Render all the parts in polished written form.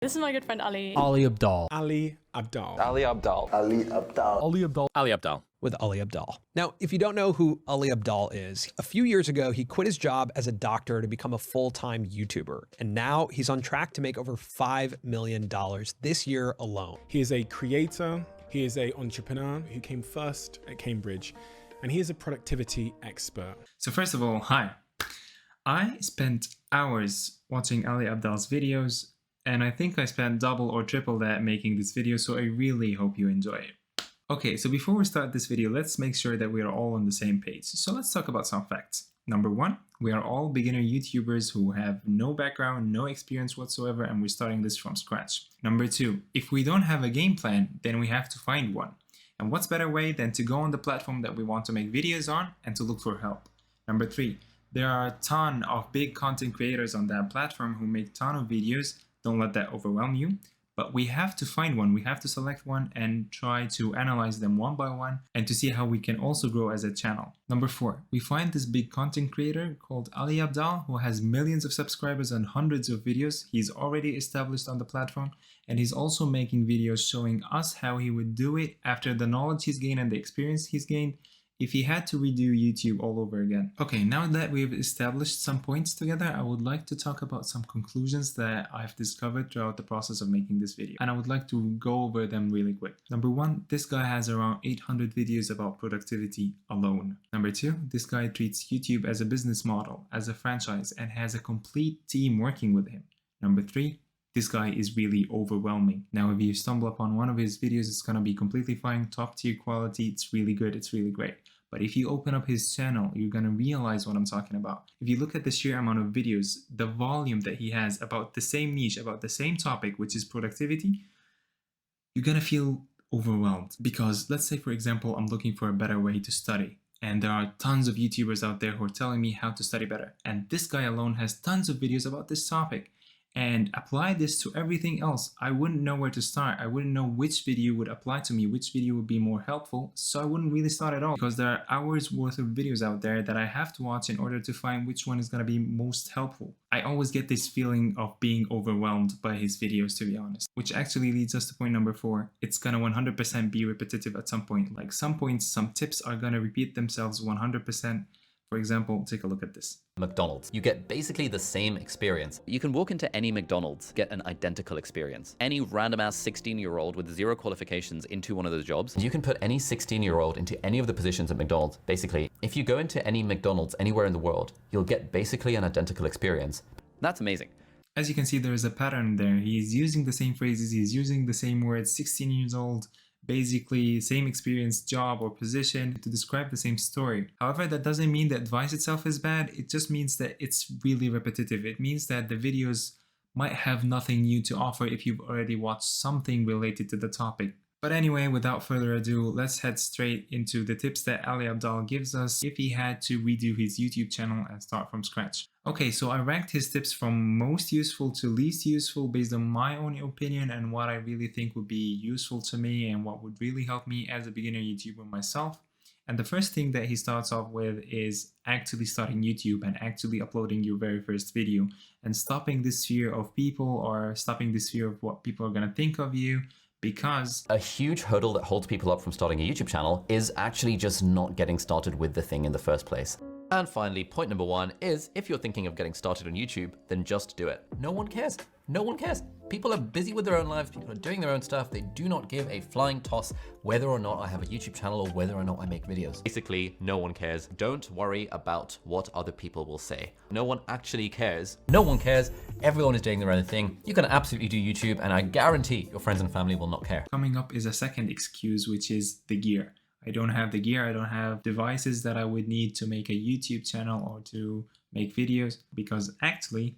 This is my good friend Ali. Ali Abdaal. Ali Abdaal. Ali Abdaal. Ali Abdaal. Ali Abdaal. Ali Abdaal. With Ali Abdaal. Now, if you don't know who Ali Abdaal is, a few years ago, he quit his job as a doctor to become a full-time YouTuber. And now he's on track to make over $5 million this year alone. He is a creator. He is an entrepreneur who came first at Cambridge, and he is a productivity expert. So first of all, hi. I spent hours watching Ali Abdaal's videos, and I think I spent double or triple that making this video, so I really hope you enjoy it. Okay, so before we start this video, let's make sure that we are all on the same page. So let's talk about some facts. Number one, we are all beginner YouTubers who have no background, no experience whatsoever, and we're starting this from scratch. Number two, if we don't have a game plan, then we have to find one. And what's better way than to go on the platform that we want to make videos on and to look for help? Number three, there are a ton of big content creators on that platform who make a ton of videos. Don't let that overwhelm you, but we have to find one. We have to select one and try to analyze them one by one and to see how we can also grow as a channel. Number four, we find this big content creator called Ali Abdaal who has millions of subscribers and hundreds of videos. He's already established on the platform, and he's also making videos showing us how he would do it after the knowledge he's gained and the experience he's gained if he had to redo YouTube all over again. Okay, now that we've established some points together, I would like to talk about some conclusions that I've discovered throughout the process of making this video. And I would like to go over them really quick. Number one, this guy has around 800 videos about productivity alone. Number two, this guy treats YouTube as a business model, as a franchise, and has a complete team working with him. Number three, this guy is really overwhelming. Now, if you stumble upon one of his videos, it's gonna be completely fine, top tier quality, it's really good, it's really great. But if you open up his channel, you're gonna realize what I'm talking about. If you look at the sheer amount of videos, the volume that he has about the same niche, about the same topic, which is productivity, you're gonna feel overwhelmed. Because let's say, for example, I'm looking for a better way to study. And there are tons of YouTubers out there who are telling me how to study better. And this guy alone has tons of videos about this topic. And apply this to everything else, I wouldn't know where to start. I wouldn't know which video would apply to me, which video would be more helpful, so I wouldn't really start at all, because there are hours worth of videos out there that I have to watch in order to find which one is going to be most helpful. I always get this feeling of being overwhelmed by his videos, to be honest, which actually leads us to point number four. It's going to 100% be repetitive at some point. Like some points, some tips are going to repeat themselves 100%. For example, take a look at this. McDonald's. You get basically the same experience. You can walk into any McDonald's, get an identical experience. Any random ass 16-year-old with zero qualifications into one of those jobs. You can put any 16-year-old into any of the positions at McDonald's. Basically, if you go into any McDonald's anywhere in the world, you'll get basically an identical experience. That's amazing. As you can see, there is a pattern there. He's using the same phrases, he's using the same words, 16 years old, basically same experience, job or position to describe the same story. However, that doesn't mean the advice itself is bad. It just means that it's really repetitive. It means that the videos might have nothing new to offer if you've already watched something related to the topic. But anyway, without further ado, let's head straight into the tips that Ali Abdaal gives us if he had to redo his YouTube channel and start from scratch. Okay, so I ranked his tips from most useful to least useful based on my own opinion and what I really think would be useful to me and what would really help me as a beginner YouTuber myself. And the first thing that he starts off with is actually starting YouTube and actually uploading your very first video and stopping this fear of people or stopping this fear of what people are gonna think of you. Because a huge hurdle that holds people up from starting a YouTube channel is actually just not getting started with the thing in the first place. And finally, point number one is if you're thinking of getting started on YouTube, then just do it. No one cares. No one cares. People are busy with their own lives. People are doing their own stuff. They do not give a flying toss whether or not I have a YouTube channel or whether or not I make videos. Basically, no one cares. Don't worry about what other people will say. No one actually cares. No one cares. Everyone is doing their own thing. You can absolutely do YouTube, and I guarantee your friends and family will not care. Coming up is a second excuse, which is the gear. I don't have the gear. I don't have devices that I would need to make a YouTube channel or to make videos, because actually,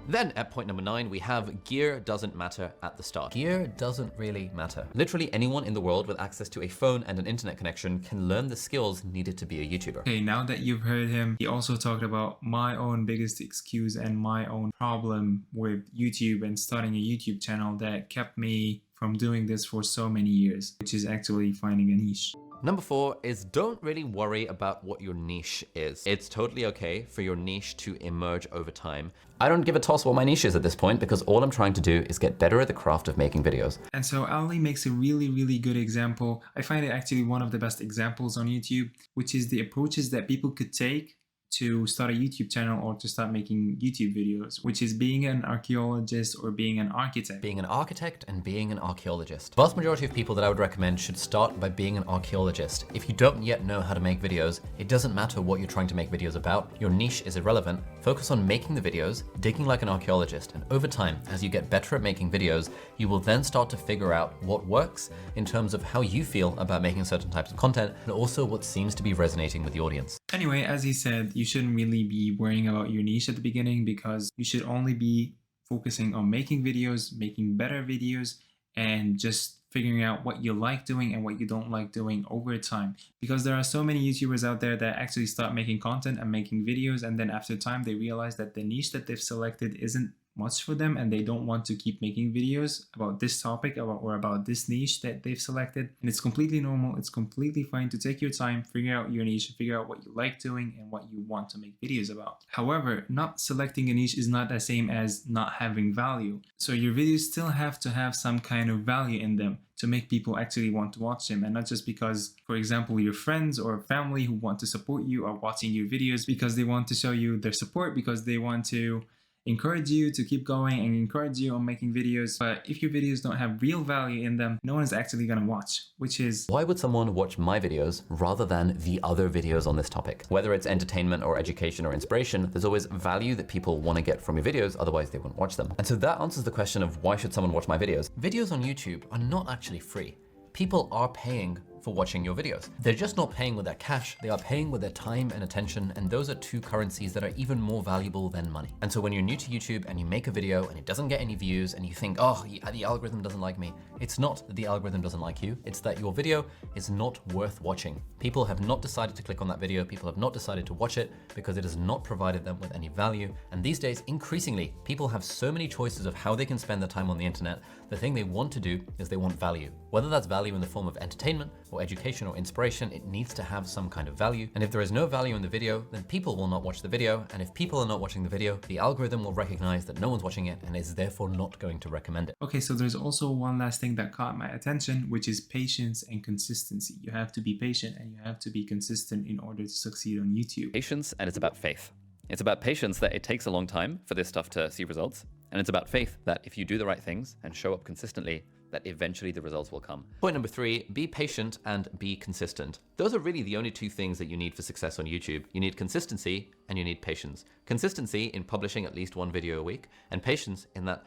then at point number 9, we have gear doesn't matter at the start. Gear doesn't really matter. Literally anyone in the world with access to a phone and an internet connection can learn the skills needed to be a YouTuber. Okay, now that you've heard him, he also talked about my own biggest excuse and my own problem with YouTube and starting a YouTube channel that kept me from doing this for so many years, which is actually finding a niche. Number 4 is don't really worry about what your niche is. It's totally okay for your niche to emerge over time. I don't give a toss what my niche is at this point because all I'm trying to do is get better at the craft of making videos. And so Ali makes a really good example. I find it actually one of the best examples on YouTube, which is the approaches that people could take to start a YouTube channel or to start making YouTube videos, which is being an archaeologist or being an architect. Being an architect and being an archaeologist. Vast majority of people that I would recommend should start by being an archaeologist. If you don't yet know how to make videos, it doesn't matter what you're trying to make videos about. Your niche is irrelevant. Focus on making the videos, digging like an archaeologist, and over time, as you get better at making videos, you will then start to figure out what works in terms of how you feel about making certain types of content, and also what seems to be resonating with the audience. Anyway, as he said, you shouldn't really be worrying about your niche at the beginning because you should only be focusing on making videos, making better videos, and just figuring out what you like doing and what you don't like doing over time. Because there are so many YouTubers out there that actually start making content and making videos, and then after time they realize that the niche that they've selected isn't much for them and they don't want to keep making videos about this topic or about this niche that they've selected. And it's completely normal, it's completely fine to take your time, figure out your niche, figure out what you like doing and what you want to make videos about. However, not selecting a niche is not the same as not having value. So your videos still have to have some kind of value in them to make people actually want to watch them, and not just because, for example, your friends or family who want to support you are watching your videos because they want to show you their support, because they want to encourage you to keep going and encourage you on making videos. But if your videos don't have real value in them, no one is actually going to watch, which is... Why would someone watch my videos rather than the other videos on this topic? Whether it's entertainment or education or inspiration, there's always value that people want to get from your videos, otherwise they wouldn't watch them. And so that answers the question of why should someone watch my videos? Videos on YouTube are not actually free. People are paying for watching your videos. They're just not paying with their cash, they are paying with their time and attention, and those are two currencies that are even more valuable than money. And so when you're new to YouTube and you make a video and it doesn't get any views and you think, oh, the algorithm doesn't like me, it's not that the algorithm doesn't like you, it's that your video is not worth watching. People have not decided to click on that video, people have not decided to watch it because it has not provided them with any value. And these days, increasingly, people have so many choices of how they can spend their time on the internet. The thing they want to do is they want value. Whether that's value in the form of entertainment or education or inspiration, it needs to have some kind of value. And if there is no value in the video, then people will not watch the video. And if people are not watching the video, the algorithm will recognize that no one's watching it and is therefore not going to recommend it. Okay, so there's also one last thing that caught my attention, which is patience and consistency. You have to be patient and you have to be consistent in order to succeed on YouTube. Patience, and it's about faith. It's about patience that it takes a long time for this stuff to see results. And it's about faith that if you do the right things and show up consistently, that eventually the results will come. Point number 3, be patient and be consistent. Those are really the only two things that you need for success on YouTube. You need consistency and you need patience. Consistency in publishing at least one video a week, and patience in that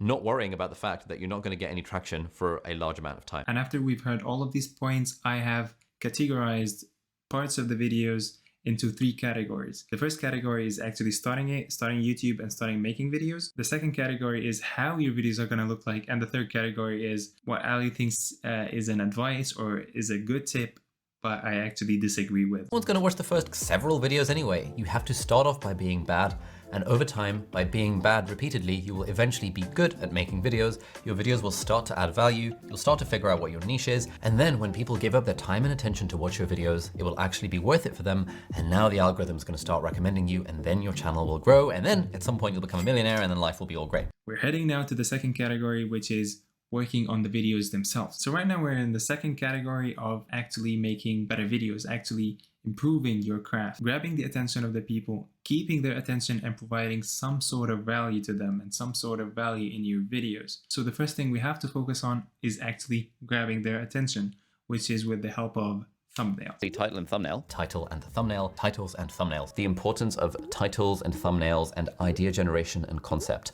not worrying about the fact that you're not going to get any traction for a large amount of time. And after we've heard all of these points, I have categorized parts of the videos into 3 categories. The first category is actually starting YouTube and starting making videos. The second category is how your videos are going to look like. And the third category is what Ali thinks is an advice or is a good tip, but I actually disagree with. No one's going to watch the first several videos anyway. You have to start off by being bad, and over time, by being bad repeatedly, you will eventually be good at making videos. Your videos will start to add value, you'll start to figure out what your niche is, and then when people give up their time and attention to watch your videos, it will actually be worth it for them, and now the algorithm is going to start recommending you, and then your channel will grow, and then at some point you'll become a millionaire, and then life will be all great. We're heading now to the second category, which is working on the videos themselves. So right now we're in the second category of actually making better videos, actually improving your craft, grabbing the attention of the people, keeping their attention and providing some sort of value to them and some sort of value in your videos. So the first thing we have to focus on is actually grabbing their attention, which is with the help of thumbnail. The title and thumbnail. Title and thumbnail, titles and thumbnails. The importance of titles and thumbnails and idea generation and concept.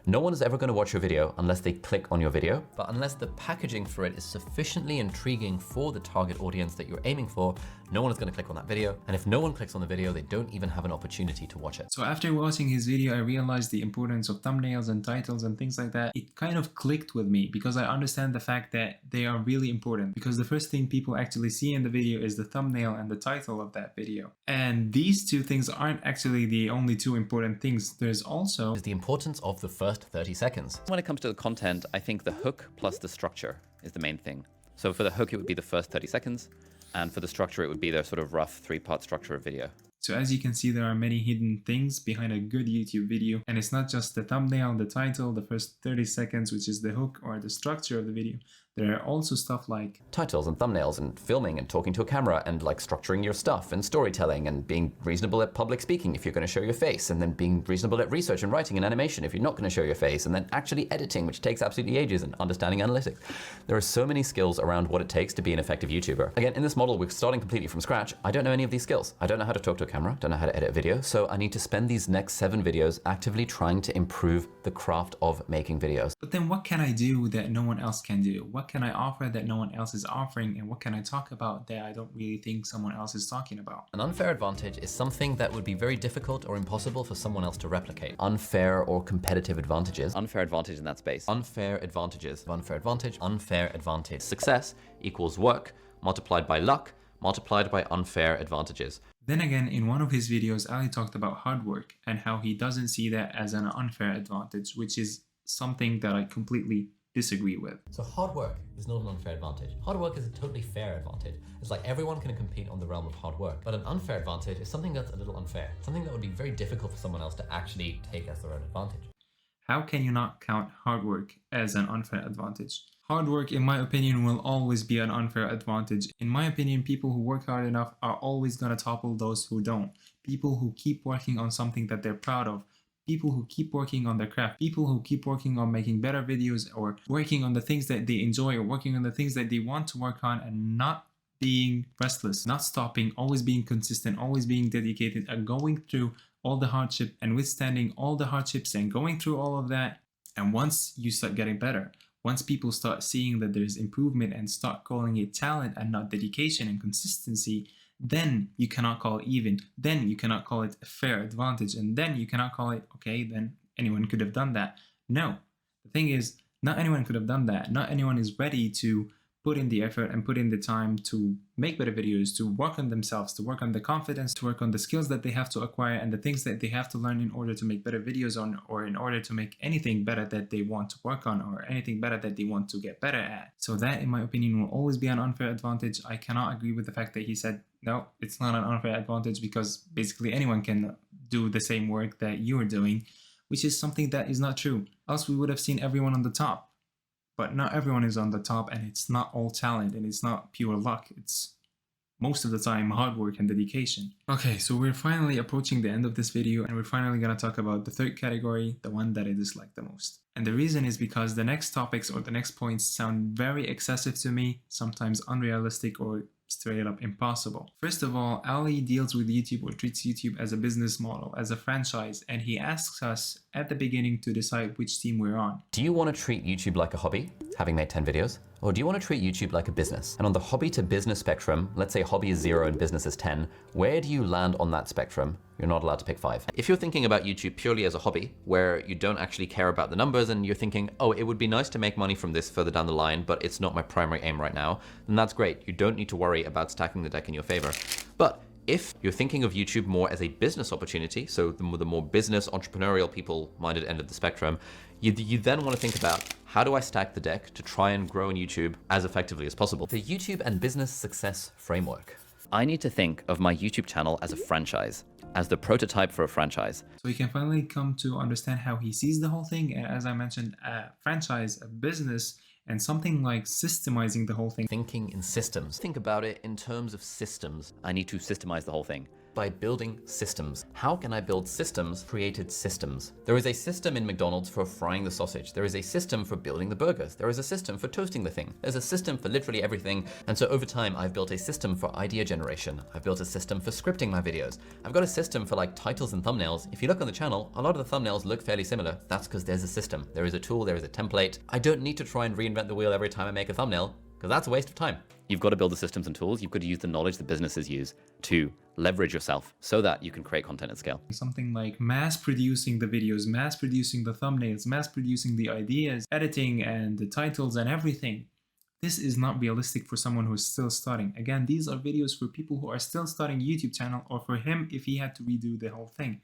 No one is ever going to watch your video unless they click on your video, but unless the packaging for it is sufficiently intriguing for the target audience that you're aiming for, no one is going to click on that video. And if no one clicks on the video, they don't even have an opportunity to watch it. So after watching his video, I realized the importance of thumbnails and titles and things like that. It kind of clicked with me because I understand the fact that they are really important, because the first thing people actually see in the video is the thumbnail and the title of that video. And these two things aren't actually the only two important things. There's also the importance of the first 30 seconds. When it comes to the content, I think the hook plus the structure is the main thing. So for the hook, it would be the first 30 seconds. And for the structure, it would be the sort of rough 3-part structure of video. So as you can see, there are many hidden things behind a good YouTube video, and it's not just the thumbnail, the title, the first 30 seconds, which is the hook or the structure of the video. There are also stuff like titles and thumbnails and filming and talking to a camera and like structuring your stuff and storytelling and being reasonable at public speaking if you're going to show your face, and then being reasonable at research and writing and animation if you're not going to show your face, and then actually editing, which takes absolutely ages, and understanding analytics. There are so many skills around what it takes to be an effective YouTuber. Again, in this model, we're starting completely from scratch. I don't know any of these skills. I don't know how to talk to a camera, don't know how to edit a video, so I need to spend these next 7 videos actively trying to improve the craft of making videos. But then what can I do that no one else can do? What can I offer that no one else is offering? And what can I talk about that I don't really think someone else is talking about? An unfair advantage is something that would be very difficult or impossible for someone else to replicate. Unfair or competitive advantages. Unfair advantage in that space. Unfair advantages. Unfair advantage. Unfair advantage. Success equals work multiplied by luck multiplied by unfair advantages. Then again, in one of his videos, Ali talked about hard work and how he doesn't see that as an unfair advantage, which is something that I completely disagree with. So hard work is not an unfair advantage. Hard work is a totally fair advantage. It's like everyone can compete on the realm of hard work. But an unfair advantage is something that's a little unfair. Something that would be very difficult for someone else to actually take as their own advantage. How can you not count hard work as an unfair advantage? Hard work, in my opinion, will always be an unfair advantage. In my opinion, people who work hard enough are always going to topple those who don't. People who keep working on something that they're proud of. People who keep working on their craft. People who keep working on making better videos, or working on the things that they enjoy, or working on the things that they want to work on, and not being restless, not stopping, always being consistent, always being dedicated, and going through all the hardship and withstanding all the hardships and going through all of that. And once you start getting better, once people start seeing that there's improvement and start calling it talent and not dedication and consistency, then you cannot call it even. Then you cannot call it a fair advantage. And then you cannot call it, okay, then anyone could have done that. No, the thing is, not anyone could have done that. Not anyone is ready to put in the effort and put in the time to make better videos, to work on themselves, to work on the confidence, to work on the skills that they have to acquire and the things that they have to learn in order to make better videos on, or in order to make anything better that they want to work on, or anything better that they want to get better at. So that, in my opinion, will always be an unfair advantage. I cannot agree with the fact that he said, no, it's not an unfair advantage, because basically anyone can do the same work that you're doing, which is something that is not true. Else we would have seen everyone on the top. But not everyone is on the top, and it's not all talent, and it's not pure luck. It's most of the time hard work and dedication. Okay, so we're finally approaching the end of this video, and we're finally gonna talk about the third category, the one that I dislike the most. And the reason is because the next topics or the next points sound very excessive to me, sometimes unrealistic or straight up impossible. First of all, Ali deals with YouTube or treats YouTube as a business model, as a franchise, and he asks us at the beginning to decide which team we're on. Do you want to treat YouTube like a hobby, having made 10 videos? Or do you want to treat YouTube like a business? And on the hobby to business spectrum, let's say hobby is 0 and business is 10, where do you land on that spectrum? You're not allowed to pick 5. If you're thinking about YouTube purely as a hobby, where you don't actually care about the numbers and you're thinking, oh, it would be nice to make money from this further down the line, but it's not my primary aim right now, then that's great. You don't need to worry about stacking the deck in your favor. But if you're thinking of YouTube more as a business opportunity, so the more business, entrepreneurial, people-minded end of the spectrum, you then want to think about, how do I stack the deck to try and grow in YouTube as effectively as possible? The YouTube and business success framework. I need to think of my YouTube channel as a franchise, as the prototype for a franchise. So he can finally come to understand how he sees the whole thing, and as I mentioned, a franchise, a business, and something like systemizing the whole thing. Thinking in systems. Think about it in terms of systems. I need to systemize the whole thing. By building systems. How can I build systems? Created systems. There is a system in McDonald's for frying the sausage. There is a system for building the burgers. There is a system for toasting the thing. There's a system for literally everything. And so over time, I've built a system for idea generation. I've built a system for scripting my videos. I've got a system for like titles and thumbnails. If you look on the channel, a lot of the thumbnails look fairly similar. That's because there's a system. There is a tool, there is a template. I don't need to try and reinvent the wheel every time I make a thumbnail, because that's a waste of time. You've got to build the systems and tools. You've got to use the knowledge that businesses use to leverage yourself so that you can create content at scale. Something like mass producing the videos, mass producing the thumbnails, mass producing the ideas, editing and the titles and everything. This is not realistic for someone who is still starting. Again, these are videos for people who are still starting YouTube channel, or for him if he had to redo the whole thing,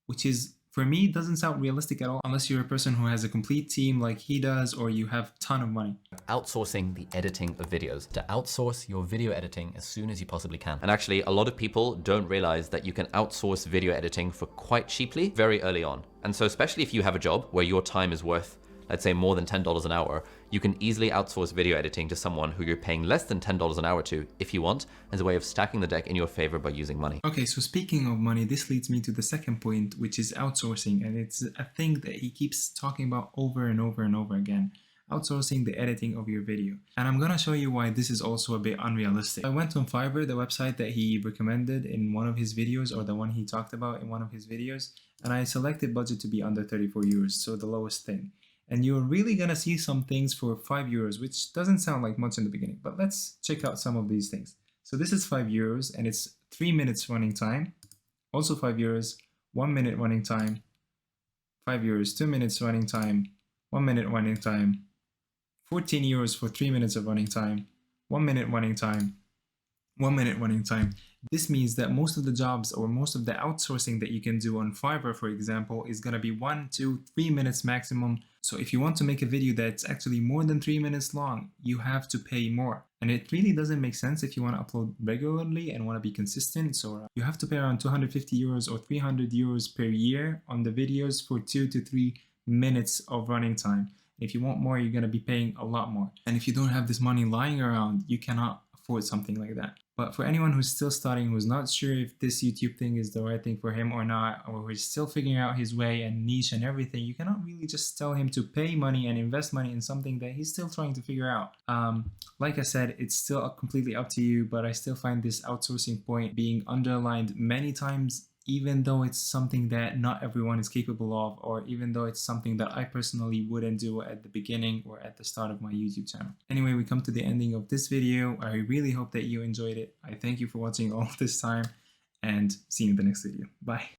which is For me, it doesn't sound realistic at all unless you're a person who has a complete team like he does, or you have a ton of money. Outsourcing the editing of videos. To outsource your video editing as soon as you possibly can. And actually, a lot of people don't realize that you can outsource video editing for quite cheaply very early on. And so especially if you have a job where your time is worth, let's say, more than $10 an hour, you can easily outsource video editing to someone who you're paying less than $10 an hour to, if you want, as a way of stacking the deck in your favor by using money. Okay, so speaking of money, this leads me to the second point, which is outsourcing. And it's a thing that he keeps talking about over and over and over again. Outsourcing the editing of your video. And I'm gonna show you why this is also a bit unrealistic. I went on Fiverr, the website that he recommended in one of his videos, or the one he talked about in one of his videos, and I selected budget to be under 34 euros, so the lowest thing. And you're really gonna see some things for 5 euros, which doesn't sound like much in the beginning, but let's check out some of these things. So this is 5 euros and it's 3 minutes running time. Also 5 euros, 1 minute running time, 5 euros, 2 minutes running time, 1 minute running time, 14 euros for 3 minutes of running time, 1 minute running time, 1 minute running time. This means that most of the jobs or most of the outsourcing that you can do on Fiverr, for example, is going to be 1, 2, 3 minutes maximum. So if you want to make a video that's actually more than 3 minutes long, you have to pay more. And it really doesn't make sense if you want to upload regularly and want to be consistent. So you have to pay around 250 euros or 300 euros per year on the videos for 2 to 3 minutes of running time. If you want more, you're going to be paying a lot more. And if you don't have this money lying around, you cannot afford something like that. But for anyone who's still starting, who's not sure if this YouTube thing is the right thing for him or not, or who's still figuring out his way and niche and everything, you cannot really just tell him to pay money and invest money in something that he's still trying to figure out. Like I said, it's still completely up to you, but I still find this outsourcing point being underlined many times, even though it's something that not everyone is capable of, or even though it's something that I personally wouldn't do at the beginning or at the start of my YouTube channel. Anyway, we come to the ending of this video. I really hope that you enjoyed it. I thank you for watching all this time and see you in the next video. Bye.